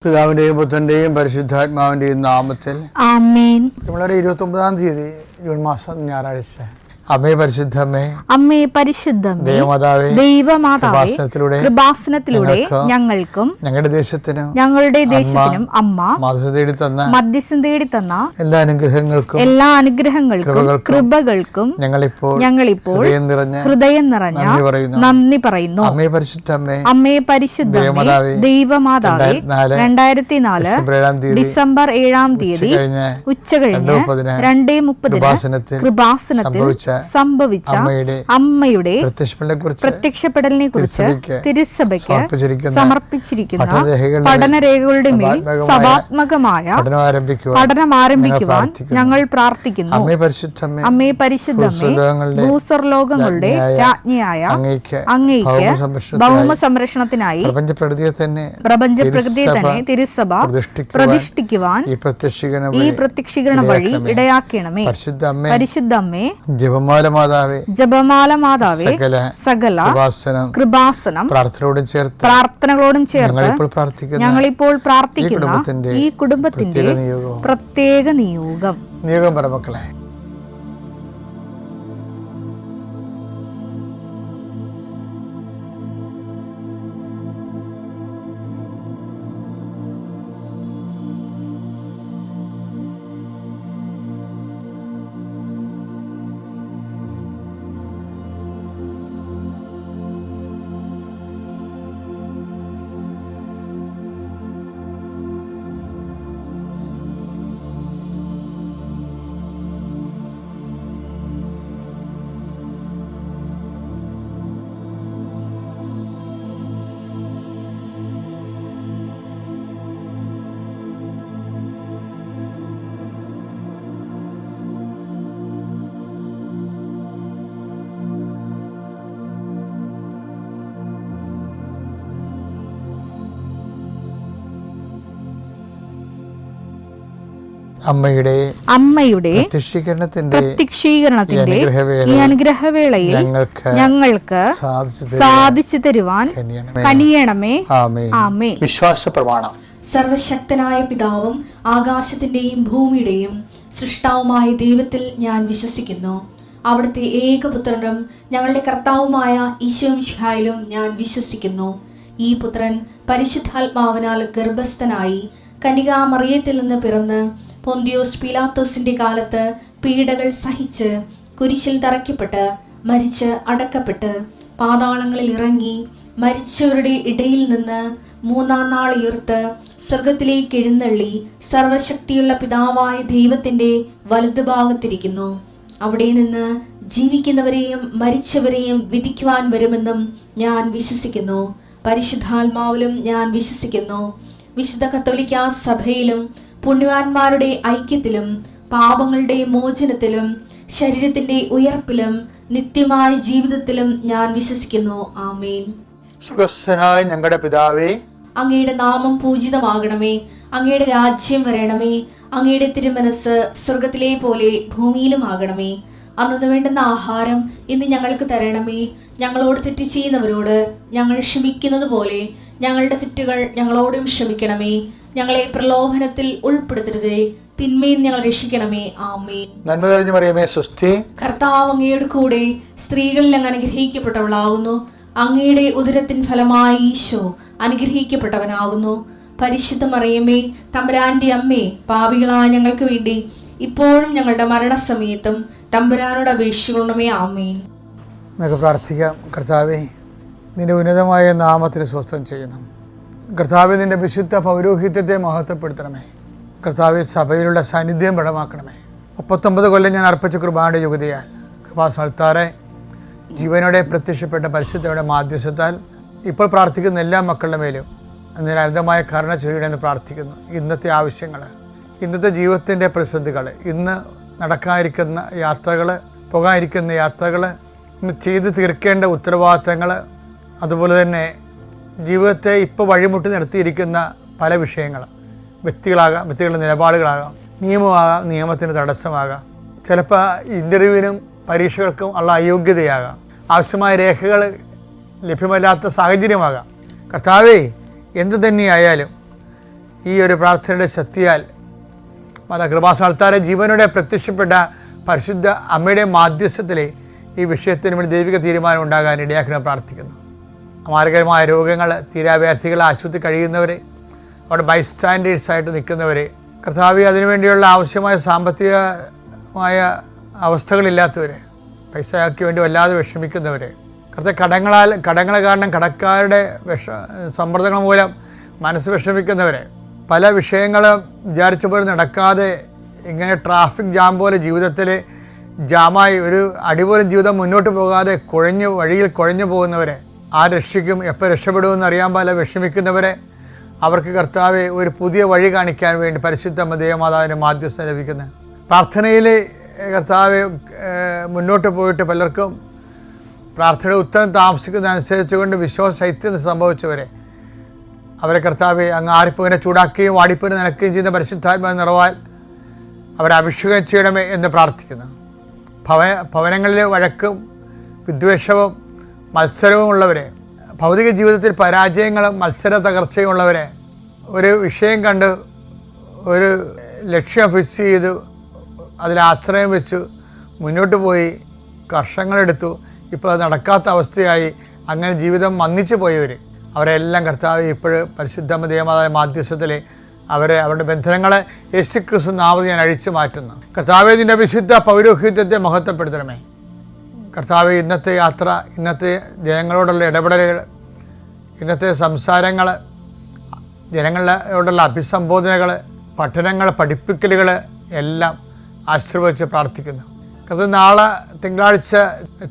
പിതാവിന്റെയും പുത്രന്റെയും പരിശുദ്ധാത്മാവിന്റെയും നാമത്തിൽ ആമേൻ. നമ്മളുടെ 29-ാം തീയതി ജൂൺ മാസം ഞായറാഴ്ച. അമ്മേ പരിശുദ്ധമ്മേ, അമ്മേ പരിശുദ്ധമേ, ദൈവമാതാവേ, കൃപാസനത്തിലൂടെ ഞങ്ങൾക്കും ഞങ്ങളുടെ ദേശത്തിനും അമ്മ മധ്യസ്ഥം തേടി തന്ന എല്ലാ അനുഗ്രഹങ്ങൾക്കും കൃപകൾക്കും ഞങ്ങളിപ്പോൾ ഹൃദയം നിറഞ്ഞ നന്ദി പറയുന്നു. അമ്മേ പരിശുദ്ധമ്മേ, ദൈവമാതാവേ, 2004 ഡിസംബർ 7-ാം തീയതി ഉച്ചകഴിഞ്ഞ് 2:30 കൃപാസനത്തിൽ സംഭവിച്ച അമ്മയുടെ പ്രത്യക്ഷപ്പെടലിനെ കുറിച്ച് തിരുസഭയ്ക്ക് സമർപ്പിച്ചിരിക്കുന്ന പഠനരേഖകളുടെ മേൽ സഭാത്മകമായ പഠനം ആരംഭിക്കുവാൻ ഞങ്ങൾ പ്രാർത്ഥിക്കുന്നു. അമ്മേ പരിശുദ്ധമേ, ഭൂസ്വർലോകങ്ങളുടെ രാജ്ഞിയായ അങ്ങയ്ക്ക് ഭൗമ സംരക്ഷണത്തിനായി പ്രപഞ്ചപ്രകൃതിയെ തന്നെ തിരുസഭ പ്രതിഷ്ഠിക്കുവാൻ ഈ പ്രത്യക്ഷീകരണ വഴി ഇടയാക്കണമേ. പരിശുദ്ധമ്മേ, ജപമാല മാതാവേ, സകല കൃപാസനം പ്രാർത്ഥനകളോടും ചേർത്ത് ഞങ്ങളിപ്പോൾ പ്രാർത്ഥിക്കുന്ന ഈ കുടുംബത്തിന്റെ പ്രത്യേക നിയോഗം പറമക്കളെ. അമ്മയുടെ പ്രത്യക്ഷീകരണത്തിന്റെ ഈ അനുഗ്രഹവേളയിൽ ഞങ്ങൾക്ക് സാധിച്ചു തരുവാൻ കനിയണമേ. ആമേൻ. വിശ്വാസ പ്രമാണം. സർവശക്തനായ പിതാവും ആകാശത്തിന്റെയും ഭൂമിയുടെയും സൃഷ്ടാവുമായ ദൈവത്തിൽ ഞാൻ വിശ്വസിക്കുന്നു. അവിടുത്തെ ഏകപുത്രനും ഞങ്ങളുടെ കർത്താവുമായ ഈശോമിശിഹായിലും ഞാൻ വിശ്വസിക്കുന്നു. ഈ പുത്രൻ പരിശുദ്ധാത്മാവിനാൽ ഗർഭസ്ഥനായി കന്യകാമറിയത്തിൽ നിന്ന് പിറന്ന് പൊന്തിയോസ് പീലാത്തോസിന്റെ കാലത്ത് പീഡകൾ സഹിച്ച് കുരിശിൽ തറയ്ക്കപ്പെട്ട് മരിച്ച് അടക്കപ്പെട്ട് പാതാളങ്ങളിൽ ഇറങ്ങി മരിച്ചവരുടെ ഇടയിൽ നിന്ന് 3-ാം നാൾ ഉയർത്ത് സ്വർഗത്തിലേക്ക് എഴുന്നള്ളി സർവശക്തിയുള്ള പിതാവായ ദൈവത്തിന്റെ വലതുഭാഗത്തിരിക്കുന്നു. അവിടെ നിന്ന് ജീവിക്കുന്നവരെയും മരിച്ചവരെയും വിധിക്കുവാൻ വരുമെന്നും ഞാൻ വിശ്വസിക്കുന്നു. പരിശുദ്ധാത്മാവിലും ഞാൻ വിശ്വസിക്കുന്നു. വിശുദ്ധ കത്തോലിക്കാ സഭയിലും പുണ്യവാന്മാരുടെ ഐക്യത്തിലും പാപങ്ങളുടെ മോചനത്തിലും ശരീരത്തിന്റെ ഉയർപ്പിലും നിത്യമായ ജീവിതത്തിലും ഞാൻ വിശ്വസിക്കുന്നു. ആമേൻ. സുഖസ്ഥനായ ഞങ്ങളുടെ പിതാവേ, അങ്ങയുടെ നാമം പൂജിതമാകണമേ. അങ്ങയുടെ രാജ്യം വരണമേ. അങ്ങയുടെ തിരുമനസ് സ്വർഗത്തിലെ പോലെ ഭൂമിയിലും ആകണമേ. അന്നു വേണ്ടുന്ന ആഹാരം ഇന്ന് ഞങ്ങൾക്ക് തരണമേ. ഞങ്ങളോട് തെറ്റ് ചെയ്യുന്നവരോട് ഞങ്ങൾ ക്ഷമിക്കുന്നത് പോലെ ഞങ്ങളുടെ തെറ്റുകൾ ഞങ്ങളോടും ക്ഷമിക്കണമേ. ഞങ്ങളെ പ്രലോഭനത്തിൽ ഉൾപ്പെടുത്തരുതേ, തിന്മയിൽ ഞങ്ങൾ രക്ഷിക്കണമേ. ആമേൻ. നന്മ നിറഞ്ഞ മറിയമേ, സ്വസ്തി. കർത്താവ് അങ്ങയുടെ കൂടെ സ്ത്രീകളിൽ അങ്ങ് അനുഗ്രഹിക്കപ്പെട്ടവളാകുന്നു. അങ്ങയുടെ ഉദരത്തിൻ ഫലമായി ഈശോ അനുഗ്രഹിക്കപ്പെട്ടവനാകുന്നു. പരിശുദ്ധ മറിയമേ, തമ്പുരാന്റെ അമ്മേ, പാപികളായ ഞങ്ങൾക്ക് വേണ്ടി ഇപ്പോഴും ഞങ്ങളുടെ മരണസമയത്തും തമ്പുരാനോട് അപേക്ഷിക്കണമേ. ആമേൻ. നമുക്ക് പ്രാർത്ഥിക്കാം. കർത്താവേ, നിന്റെ ഉന്നതമായ നാമത്തിന് സ്വസ്ഥം ചെയ്യണം. കർത്താവേ, നിന്റെ വിശുദ്ധ പൗരോഹിത്യത്തെ മഹത്വപ്പെടുത്തണമേ. കർത്താവേ, സഭയിലുള്ള സാന്നിധ്യം ബലമാക്കണമേ. 39 കൊല്ലം ഞാൻ അർപ്പിച്ച കൃപയുടെ യുഗതിയാൽ കൃപാസനത്താറെ ജീവനോടെ പ്രത്യക്ഷപ്പെട്ട പരിശുദ്ധയുടെ മാധ്യസ്ഥത്താൽ ഇപ്പോൾ പ്രാർത്ഥിക്കുന്ന എല്ലാ മക്കളുടെ മേലും അതിന് അനന്തമായ കരുണ ചൊരിയണമെന്ന് പ്രാർത്ഥിക്കുന്നു. ഇന്നത്തെ ആവശ്യങ്ങൾ, ഇന്നത്തെ ജീവിതത്തിൻ്റെ പ്രതിസന്ധികൾ, ഇന്ന് നടക്കാതിരിക്കുന്ന യാത്രകൾ, പോകാതിരിക്കുന്ന യാത്രകൾ, ഇന്ന് ചെയ്ത് തീർക്കേണ്ട ഉത്തരവാദിത്തങ്ങൾ, അതുപോലെ തന്നെ ജീവിതത്തെ ഇപ്പോൾ വഴിമുട്ടി നിർത്തിയിരിക്കുന്ന പല വിഷയങ്ങൾ, വ്യക്തികളാകാം, വ്യക്തികളുടെ നിലപാടുകളാകാം, നിയമമാകാം, നിയമത്തിന് തടസ്സമാകാം, ചിലപ്പോൾ ഇൻ്റർവ്യൂവിനും പരീക്ഷകൾക്കും ഉള്ള അയോഗ്യതയാകാം, ആവശ്യമായ രേഖകൾ ലഭ്യമല്ലാത്ത സാഹചര്യമാകാം. കർത്താവേ, എന്തു തന്നെയായാലും ഈ ഒരു പ്രാർത്ഥനയുടെ ശക്തിയാൽ കൃപാസന അൾത്താര ജീവനോടെ പ്രത്യക്ഷപ്പെട്ട പരിശുദ്ധ അമ്മയുടെ മാധ്യസ്ഥത്തിലെ ഈ വിഷയത്തിന് വേണ്ടി ദൈവിക തീരുമാനം ഉണ്ടാകാൻ ഇടയാക്കണം പ്രാർത്ഥിക്കുന്നു. മാരകരമായ രോഗങ്ങൾ, തീരാവ്യാധികൾ, ആശുപത്രി കഴിയുന്നവരെ, അവിടെ ബൈസ്റ്റാൻഡേഴ്സായിട്ട് നിൽക്കുന്നവരെ, കർത്താവേ അതിനുവേണ്ടിയുള്ള ആവശ്യമായ സാമ്പത്തികമായ അവസ്ഥകളില്ലാത്തവരെ, പൈസയ്ക്ക് വേണ്ടി വല്ലാതെ വിഷമിക്കുന്നവരെ, കടങ്ങൾ കാരണം കടക്കാരുടെ സമ്മർദ്ദങ്ങൾ മൂലം മനസ്സ് വിഷമിക്കുന്നവരെ, പല വിഷയങ്ങളും വിചാരിച്ച പോലെ നടക്കാതെ ഇങ്ങനെ ട്രാഫിക് ജാം പോലെ ജീവിതത്തിൽ ജാമായി ഒരു അടിപോലും ജീവിതം മുന്നോട്ട് പോകാതെ വഴിയിൽ കുഴഞ്ഞു പോകുന്നവരെ, രക്ഷിക്കും, എപ്പോൾ രക്ഷപ്പെടുമെന്ന് അറിയാൻ പാടില്ല വിഷമിക്കുന്നവരെ, അവർക്ക് കർത്താവെ ഒരു പുതിയ വഴി കാണിക്കാൻ വേണ്ടി പരിശുദ്ധ ദേവമാതാവിൻ്റെ മാധ്യസ്ഥം ലഭിക്കുന്നത്. പ്രാർത്ഥനയിൽ കർത്താവെ മുന്നോട്ട് പോയിട്ട് പലർക്കും പ്രാർത്ഥനയുടെ ഉത്തരം താമസിക്കുന്നതനുസരിച്ച് കൊണ്ട് വിശ്വാസ ശൈത്യം സംഭവിച്ചവരെ, അവരെ കർത്താവെ അങ്ങ് ആരിപ്പുവിനെ ചൂടാക്കുകയും വാടിപ്പുവിനെ നനയ്ക്കുകയും ചെയ്യുന്ന പരിശുദ്ധാത്മാവ് നിറവാൽ അവരെ അഭിഷേകം ചെയ്യണമേ എന്ന് പ്രാർത്ഥിക്കുന്നു. ഭവനങ്ങളിൽ വഴക്കും വിദ്വേഷവും മത്സരവും ഉള്ളവരെ, ഭൗതിക ജീവിതത്തിൽ പരാജയങ്ങളും മത്സര തകർച്ചയും ഉള്ളവരെ, ഒരു വിഷയം കണ്ട് ഒരു ലക്ഷ്യം ഫിക്സ് ചെയ്ത് അതിൽ ആശ്രയം വെച്ച് മുന്നോട്ട് പോയി വർഷങ്ങളെടുത്തു, ഇപ്പോൾ അത് നടക്കാത്ത അവസ്ഥയായി അങ്ങനെ ജീവിതം മന്ദിച്ചു പോയവർ, അവരെല്ലാം കർത്താവ് ഇപ്പോഴും പരിശുദ്ധ ദേവമാതാവിന്റെ മാധ്യസ്ഥത്തിൽ അവരുടെ ബന്ധനങ്ങളെ യേശുക്രിസ്തു നാമത്തിൽ ഞാൻ അഴിച്ചു മാറ്റുന്നു. കർത്താവേ, നിൻ്റെ വിശുദ്ധ പൗരോഹിത്യത്തെ മഹത്വപ്പെടുത്തണമേ. കർത്താവേ, ഇന്നത്തെ യാത്ര, ഇന്നത്തെ ജനങ്ങളോടുള്ള ഇടപെടലുകൾ, ഇന്നത്തെ സംസാരങ്ങൾ, ജനങ്ങളോടുള്ള അഭിസംബോധനകൾ, പഠനങ്ങൾ, പഠിപ്പിക്കലുകൾ എല്ലാം ആശീർവദിച്ച് പ്രാർത്ഥിക്കുന്നു. അത് നാളെ തിങ്കളാഴ്ച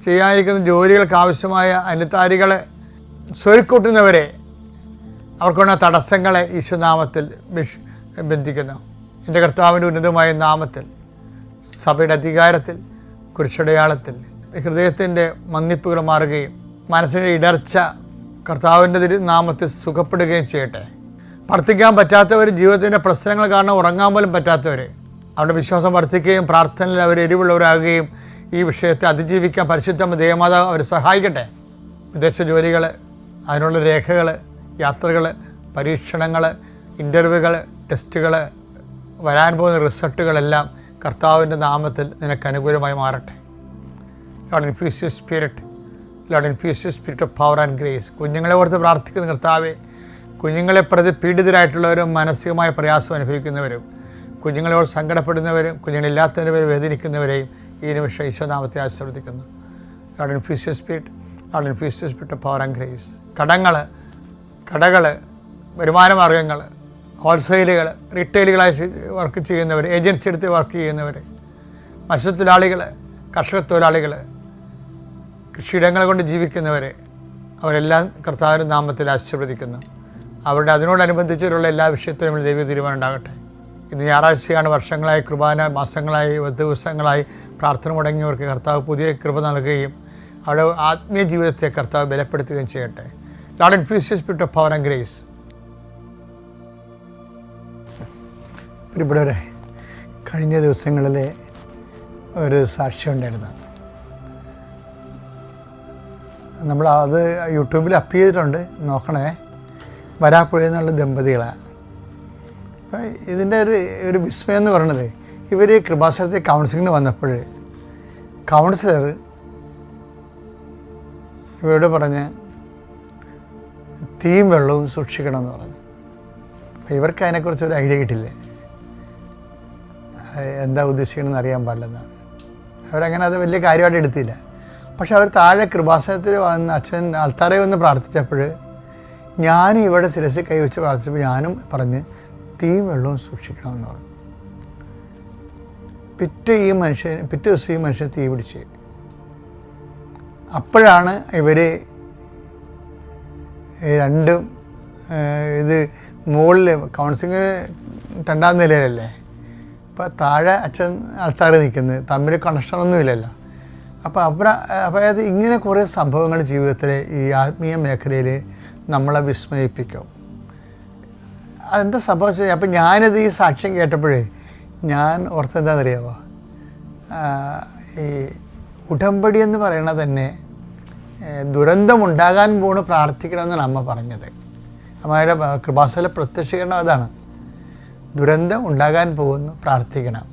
ചെയ്യാനിരിക്കുന്ന ജോലികൾക്ക് ആവശ്യമായ അനുതാരികൾ സ്വരുക്കൂട്ടുന്നവരെ, അവർക്കുള്ള തടസ്സങ്ങളെ ഈശോനാമത്തിൽ ബന്ധിക്കുന്നു. എൻ്റെ കർത്താവിൻ്റെ ഉന്നതമായ നാമത്തിൽ, സഭയുടെ അധികാരത്തിൽ, കുരിശടയാളത്തിൽ ഹൃദയത്തിൻ്റെ മന്ദിപ്പുകൾ മാറുകയും മനസ്സിൻ്റെ ഇടർച്ച കർത്താവിൻ്റെ നാമത്തിൽ സുഖപ്പെടുകയും ചെയ്യട്ടെ. പ്രാർത്ഥിക്കാൻ പറ്റാത്തവർ, ജീവിതത്തിൻ്റെ പ്രശ്നങ്ങൾ കാരണം ഉറങ്ങാൻ പോലും പറ്റാത്തവർ, അവരുടെ വിശ്വാസം വർദ്ധിക്കുകയും പ്രാർത്ഥനയിൽ അവർ എരിവുള്ളവരാകുകയും ഈ വിഷയത്തെ അതിജീവിക്കാൻ പരിശുദ്ധ ദേവമാതാവ് അവരെ സഹായിക്കട്ടെ. വിദേശ ജോലികൾ, അതിനുള്ള രേഖകൾ, യാത്രകൾ, പരീക്ഷണങ്ങൾ, ഇൻ്റർവ്യൂകൾ, ടെസ്റ്റുകൾ, വരാൻ പോകുന്ന റിസൾട്ടുകളെല്ലാം കർത്താവിൻ്റെ നാമത്തിൽ നിനക്ക് അനുകൂലമായി മാറട്ടെ. Lord infuse your spirit, Lord infuse your spirit of power and grace. കുഞ്ഞുങ്ങളെ ഓർത്ത് പ്രാർത്ഥിക്കുന്ന കർത്താവെ, കുഞ്ഞുങ്ങളെ പ്രതി പീഡിതരായിട്ടുള്ളവരും മാനസികമായ പ്രയാസം അനുഭവിക്കുന്നവരും, കുഞ്ഞുങ്ങളോട് സങ്കടപ്പെടുന്നവരും, കുഞ്ഞുങ്ങളില്ലാത്തവരെ വേദനിക്കുന്നവരെയും ഈ നിമിഷം ഈശോനാമത്തെ ആശീർവദിക്കുന്നു. Lord infuse your spirit, Lord infuse your spirit of power and grace. കടകൾ, വരുമാനമാർഗ്ഗങ്ങൾ, ഹോൾസെയിലുകൾ, റീറ്റെയിലുകളായി വർക്ക് ചെയ്യുന്നവർ, ഏജൻസി എടുത്ത് വർക്ക് ചെയ്യുന്നവർ, മത്സ്യത്തൊഴിലാളികൾ, കർഷക തൊഴിലാളികൾ, കൃഷിയിടങ്ങൾ കൊണ്ട് ജീവിക്കുന്നവർ, അവരെല്ലാം കർത്താവിൻ്റെ നാമത്തിൽ ആശീർവദിക്കുന്നു. അവരുടെ അതിനോടനുബന്ധിച്ചുള്ള എല്ലാ വിഷയത്തിലും നമ്മൾ ദൈവ തീരുമാനം ഉണ്ടാകട്ടെ. ഇന്ന് ഞായറാഴ്ചയാണ്. വർഷങ്ങളായി കുർബാന, മാസങ്ങളായി, ദിവസങ്ങളായി പ്രാർത്ഥന മുടങ്ങിയവർക്ക് കർത്താവ് പുതിയ കൃപ നൽകുകയും അവരുടെ ആത്മീയ ജീവിതത്തെ കർത്താവ് ബലപ്പെടുത്തുകയും ചെയ്യട്ടെ. Lord infuse your spirit of power and grace. പ്രിയപ്പെട്ടവരെ, കഴിഞ്ഞ ദിവസങ്ങളിലെ ഒരു സാക്ഷ്യം ഉണ്ടായിരുന്നു. നമ്മൾ അത് യൂട്യൂബിൽ അപ്പ് ചെയ്തിട്ടുണ്ട്, നോക്കണേ. വരാപ്പുഴ എന്നുള്ള ദമ്പതികളാണ്. അപ്പം ഇതിൻ്റെ ഒരു വിസ്മയം എന്ന് പറയുന്നത്, ഇവർ കൃപാസനത്തെ കൗൺസിലിങ്ങിന് വന്നപ്പോൾ കൗൺസിലർ ഇവരോട് പറഞ്ഞ് തീയും വെള്ളവും സൂക്ഷിക്കണമെന്ന് പറഞ്ഞു. അപ്പം ഇവർക്ക് അതിനെക്കുറിച്ച് ഒരു ഐഡിയ കിട്ടില്ല, എന്താ ഉദ്ദേശിക്കണമെന്ന് അറിയാൻ പാടില്ലെന്നാണ്. അവരങ്ങനെ അത് വലിയ കാര്യമായിട്ട് എടുത്തില്ല. പക്ഷെ അവർ താഴെ കൃപാസനത്തിൽ വന്ന് അച്ഛൻ ആൾത്താരെ വന്ന് പ്രാർത്ഥിച്ചപ്പോൾ ഞാൻ ഇവിടെ ശിരസിൽ കൈവച്ച് പ്രാർത്ഥിച്ചപ്പോൾ ഞാനും പറഞ്ഞ് തീയും വെള്ളവും സൂക്ഷിക്കണമെന്ന് പറഞ്ഞു. പിറ്റേ ദിവസം ഈ മനുഷ്യൻ തീ പിടിച്ച്. അപ്പോഴാണ് ഇവർ രണ്ടും ഇത് മുകളിൽ കൗൺസിലിങ് 2ാം നിലയിലല്ലേ, അപ്പോൾ താഴെ അച്ഛൻ ആൾത്താർ നിൽക്കുന്നത്, തമ്മിൽ കണക്ഷനൊന്നുമില്ലല്ലോ. അപ്പോൾ അതായത് ഇങ്ങനെ കുറേ സംഭവങ്ങൾ ജീവിതത്തിൽ ഈ ആത്മീയ മേഖലയിൽ നമ്മളെ വിസ്മയിപ്പിക്കും. അതെന്താ സംഭവിച്ചത്? അപ്പം ഞാനിത് ഈ സാക്ഷ്യം കേട്ടപ്പോഴേ ഞാൻ ഓർത്തെന്താണെന്നറിയാമോ, ഈ ഉടമ്പടി എന്ന് പറയണത് തന്നെ ദുരന്തമുണ്ടാകാൻ പോണ് പ്രാർത്ഥിക്കണമെന്നാണ് അമ്മ പറഞ്ഞത്. അമ്മയുടെ കൃപാസന പ്രത്യക്ഷീകരണം അതാണ്. ദുരന്തം ഉണ്ടാകാൻ പോകുന്നു, പ്രാർത്ഥിക്കണം.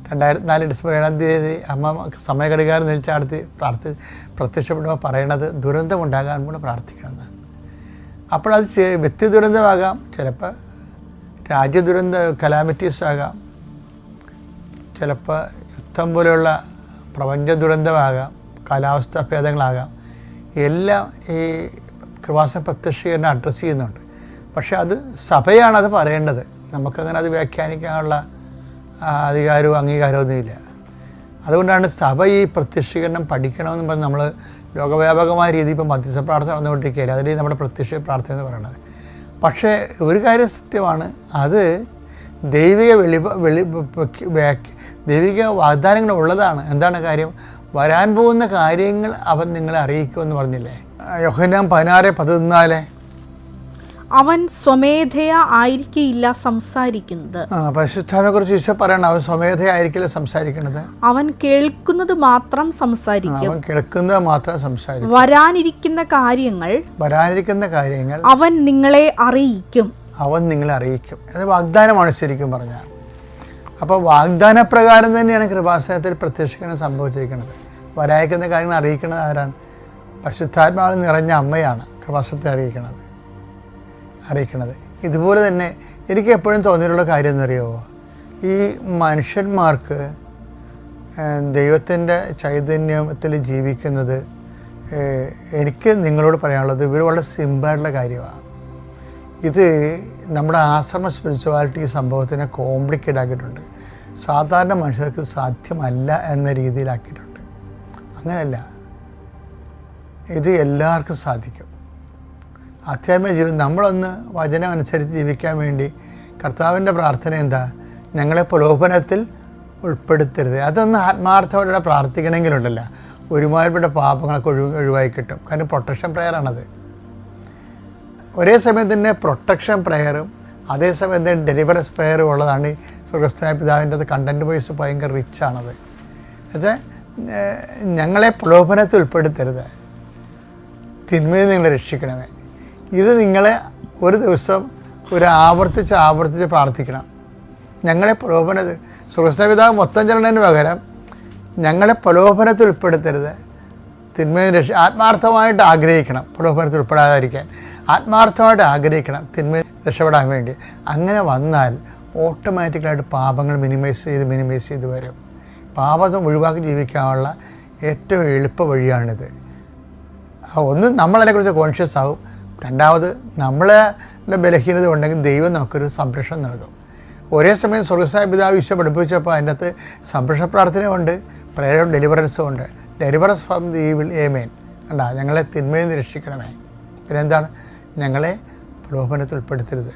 2004 ഡിസംബർ 7 അമ്മ സമയഘടികാരം നിൽച്ചാടത്തി പ്രത്യക്ഷപ്പെടുമ്പോൾ പറയണത് ദുരന്തം ഉണ്ടാകാൻ കൂടെ പ്രാർത്ഥിക്കണമെന്നാണ്. അപ്പോഴത് വ്യക്തി ദുരന്തമാകാം, ചിലപ്പോൾ രാജ്യ ദുരന്ത കലാമിറ്റീസ് ആകാം, ചിലപ്പോൾ യുദ്ധം പോലെയുള്ള പ്രപഞ്ച ദുരന്തമാകാം, കാലാവസ്ഥാ ഭേദങ്ങളാകാം. എല്ലാം ഈ കൃപാസന പ്രത്യക്ഷീകരണം അഡ്രസ്സ് ചെയ്യുന്നുണ്ട്. പക്ഷേ അത് സഭയാണത് പറയേണ്ടത്. നമുക്കങ്ങനെ അത് വ്യാഖ്യാനിക്കാനുള്ള അധികാരവും അംഗീകാരമൊന്നുമില്ല. അതുകൊണ്ടാണ് സഭ ഈ പ്രത്യക്ഷീകരണം പഠിക്കണമെന്ന് പറഞ്ഞ് നമ്മൾ ലോകവ്യാപകമായ രീതിയിൽ ഇപ്പോൾ മധ്യസ്ഥ പ്രാർത്ഥന നടന്നുകൊണ്ടിരിക്കുകയില്ല. അതിൽ നമ്മുടെ പ്രത്യക്ഷ പ്രാർത്ഥന എന്ന് പറയുന്നത്. പക്ഷേ ഒരു കാര്യം സത്യമാണ്, അത് ദൈവിക ദൈവിക വാഗ്ദാനങ്ങൾ ഉള്ളതാണ്. എന്താണ് കാര്യം? വരാൻ പോകുന്ന കാര്യങ്ങൾ അവൻ നിങ്ങളെ അറിയിക്കുമെന്ന് പറഞ്ഞില്ലേ? യോഹന്നാൻ 16:14 അവൻ സ്വമേധയാ ആയിരിക്കില്ല സംസാരിക്കുന്നത്. പരിശുദ്ധാത്മാവിനെ കുറിച്ച് ഈശോ പറയണം, അവൻ സ്വമേധയാ ആയിരിക്കില്ല സംസാരിക്കുന്നത്. അവൻ കേൾക്കുന്നത് മാത്രം സംസാരിക്കും. അവൻ കേൾക്കുന്നത് മാത്രം സംസാരിക്കും. വരാനിരിക്കുന്ന കാര്യങ്ങൾ അവൻ നിങ്ങളെ അറിയിക്കും. അത് വാഗ്ദാനമാണ് ശരിക്കും പറഞ്ഞാൽ. അപ്പോൾ വാഗ്ദാനപ്രകാരം തന്നെയാണ് കൃപാസനത്തിൽ പ്രത്യക്ഷീകരണം സംഭവിച്ചിരിക്കുന്നത്. വരാനിരിക്കുന്ന കാര്യങ്ങൾ അറിയിക്കുന്നത് ആരാണ്? പരിശുദ്ധാത്മാവിൽ നിറഞ്ഞ അമ്മയാണ് കൃപാസനത്തെ അറിയിക്കുന്നത്. ഇതുപോലെ തന്നെ എനിക്ക് എപ്പോഴും തോന്നിയിട്ടുള്ള കാര്യം എന്നറിയാമോ, ഈ മനുഷ്യന്മാർക്ക് ദൈവത്തിൻ്റെ ചൈതന്യത്തിൽ ജീവിക്കുന്നത്, എനിക്ക് നിങ്ങളോട് പറയാനുള്ളത് ഇവർ വളരെ സിമ്പിളായിട്ടുള്ള കാര്യമാണ്. ഇത് നമ്മുടെ ആശ്രമ സ്പിരിച്വാലിറ്റി സംഭവത്തിനെ കോംപ്ലിക്കേറ്റ് ആക്കിയിട്ടുണ്ട്. സാധാരണ മനുഷ്യർക്ക് സാധ്യമല്ല എന്ന രീതിയിലാക്കിയിട്ടുണ്ട്. അങ്ങനെയല്ല, ഇത് എല്ലാവർക്കും സാധിക്കും. ആധ്യാത്മിക ജീവിതം നമ്മളൊന്ന് വചനം അനുസരിച്ച് ജീവിക്കാൻ വേണ്ടി കർത്താവിൻ്റെ പ്രാർത്ഥന എന്താ? ഞങ്ങളെ പ്രലോഭനത്തിൽ ഉൾപ്പെടുത്തരുത്. അതൊന്ന് ആത്മാർത്ഥത്തോടെ പ്രാർത്ഥിക്കണമെങ്കിലുണ്ടല്ല, ഒരുമാതിരിപ്പെട്ട പാപങ്ങളൊക്കെ ഒഴിവായി കിട്ടും. കാരണം പ്രൊട്ടക്ഷൻ പ്രെയറാണത്. ഒരേ സമയം തന്നെ പ്രൊട്ടക്ഷൻ പ്രെയറും അതേസമയം തന്നെ ഡെലിവറൻസ് പ്രെയറും ഉള്ളതാണ്. ഈ സ്വർഗ്ഗസ്ഥനായ പിതാവിൻ്റെ കണ്ടൻറ്റ് വൈസ് ഭയങ്കര റിച്ചാണത്. എന്നുവെച്ചാൽ ഞങ്ങളെ പ്രലോഭനത്തിൽ ഉൾപ്പെടുത്തരുത്, തിന്മയിൽ നിങ്ങളെ രക്ഷിക്കണമേ. ഇത് നിങ്ങളെ ഒരു ദിവസം ആവർത്തിച്ച് പ്രാർത്ഥിക്കണം. ഞങ്ങളെ സ്വർഗ്ഗസ്ഥനായ പിതാവ് മൊത്തം ചരണത്തിന് പകരം ഞങ്ങളെ പ്രലോഭനത്തിൽ ഉൾപ്പെടുത്തരുത്, തിന്മയിൽ ആത്മാർത്ഥമായിട്ട് ആഗ്രഹിക്കണം. പ്രലോഭനത്തിൽ ഉൾപ്പെടാതിരിക്കാൻ ആത്മാർത്ഥമായിട്ട് ആഗ്രഹിക്കണം, തിന്മയിൽ രക്ഷപ്പെടാൻ വേണ്ടി. അങ്ങനെ വന്നാൽ ഓട്ടോമാറ്റിക്കലായിട്ട് പാപങ്ങൾ മിനിമൈസ് ചെയ്ത് വരും. പാപം ഒഴിവാക്കി ജീവിക്കാനുള്ള ഏറ്റവും എളുപ്പ വഴിയാണിത്. ഒന്ന്, നമ്മളതിനെക്കുറിച്ച് കോൺഷ്യസ് ആവും. രണ്ടാമത്, നമ്മളുടെ ബലഹീനത ഉണ്ടെങ്കിൽ ദൈവം നമുക്കൊരു സംരക്ഷണം നൽകും. ഒരേ സമയം സ്വർഗ്ഗസ്ഥനായ പിതാവ് ഈശോ പഠിപ്പിച്ചപ്പോൾ അതിൻ്റെ അകത്ത് സംരക്ഷണ പ്രാർത്ഥനയുണ്ട്, പ്രേയർ ഓഫ് ഡെലിവറൻസും ഉണ്ട്. ഡെലിവറൻസ് ഫ്രം ദി ഈവിൾ, ആമേൻ. കണ്ടാ, ഞങ്ങളെ തിന്മയിൽ നിന്ന് രക്ഷിക്കണമേ. പിന്നെ എന്താണ്? ഞങ്ങളെ പ്രലോഭനത്തിൽ ഉൾപ്പെടുത്തരുത്.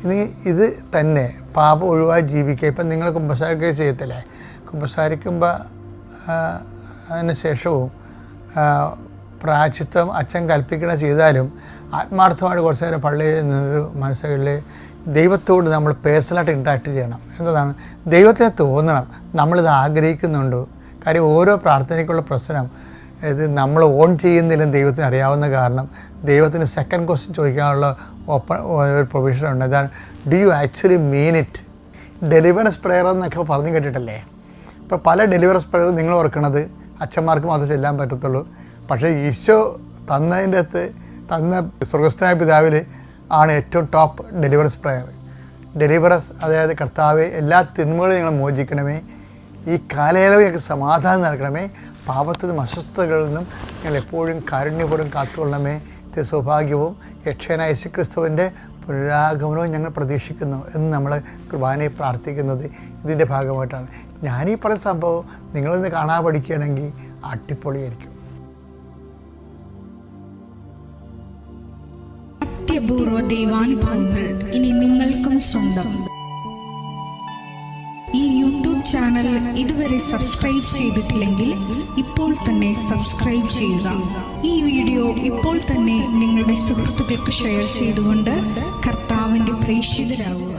ഇനി ഇത് തന്നെ പാപം ഒഴിവായി ജീവിക്കുക. ഇപ്പം നിങ്ങൾ കുമ്പസാരിക്കുക ചെയ്യത്തില്ലേ? കുമ്പസാരിക്കുമ്പോൾ അതിന് ശേഷവും പ്രായശ്ചിത്തം അച്ഛൻ കൽപ്പിക്കണ ചെയ്താലും ആത്മാർത്ഥമായിട്ട് കുറച്ച് നേരം പള്ളിയിൽ നിന്നൊരു മനസ്സുകളിൽ ദൈവത്തോട് നമ്മൾ പേഴ്സണലായിട്ട് ഇൻട്രാക്ട് ചെയ്യണം. എന്നതാണ്? ദൈവത്തെ തോന്നണം നമ്മളിത് ആഗ്രഹിക്കുന്നുണ്ടോ. കാര്യം ഓരോ പ്രാർത്ഥനയ്ക്കുള്ള പ്രശ്നം ഇത് നമ്മൾ ഓൺ ചെയ്യുന്നില്ലെന്ന് ദൈവത്തിന് അറിയാവുന്ന കാരണം ദൈവത്തിന് സെക്കൻഡ് ക്വസ്റ്റ്യൻ ചോദിക്കാനുള്ള ഒരു പ്രൊവിഷനുണ്ട്. അതാണ്, do you actually mean it? Deliverance prayer എന്നൊക്കെ പറഞ്ഞു കേട്ടിട്ടല്ലേ? ഇപ്പോൾ പല ഡെലിവറൻസ് പ്രെയർ നിങ്ങൾ ഓർക്കണത് അച്ഛന്മാർക്ക് മാത്രമേ ചെല്ലാൻ പറ്റത്തുള്ളൂ. പക്ഷേ ഈശോ തന്ന സ്വർഗ്ഗസ്ഥനായ പിതാവിൽ ആണ് ഏറ്റവും ടോപ്പ് ഡെലിവറൻസ് പ്രെയർ. ഡെലിവറൻസ്, അതായത് കർത്താവെ, എല്ലാ തിന്മകളും ഞങ്ങൾ മോചിക്കണമേ, ഈ കാലയളവ് ഞങ്ങൾക്ക് സമാധാനം നൽകണമേ, പാപത്തിനും അസ്വസ്ഥതകളിൽ നിന്നും ഞങ്ങൾ എപ്പോഴും കാരുണ്യപൂർവ്വം കാത്തുകൊള്ളണമേ. സൗഭാഗ്യവും രക്ഷകനായ യേശുക്രിസ്തുവിൻ്റെ പുനരാഗമനവും ഞങ്ങൾ പ്രതീക്ഷിക്കുന്നു എന്ന് നമ്മൾ കുർബാനയെ പ്രാർത്ഥിക്കുന്നത് ഇതിൻ്റെ ഭാഗമായിട്ടാണ്. ഞാനീ പറയുന്ന സംഭവം നിങ്ങളിന്ന് കാണാൻ പഠിക്കുകയാണെങ്കിൽ അടിപൊളിയായിരിക്കും. അത്യപൂർവ ദൈവാനുഭവങ്ങൾ ഇനി നിങ്ങൾക്കും സ്വന്തം. ഈ യൂട്യൂബ് ചാനൽ ഇതുവരെ സബ്സ്ക്രൈബ് ചെയ്തിട്ടില്ലെങ്കിൽ ഇപ്പോൾ തന്നെ സബ്സ്ക്രൈബ് ചെയ്യുക. ഈ വീഡിയോ ഇപ്പോൾ തന്നെ നിങ്ങളുടെ സുഹൃത്തുക്കൾക്ക് ഷെയർ ചെയ്തുകൊണ്ട് കർത്താവിൻ്റെ പ്രേക്ഷിതരാകുക.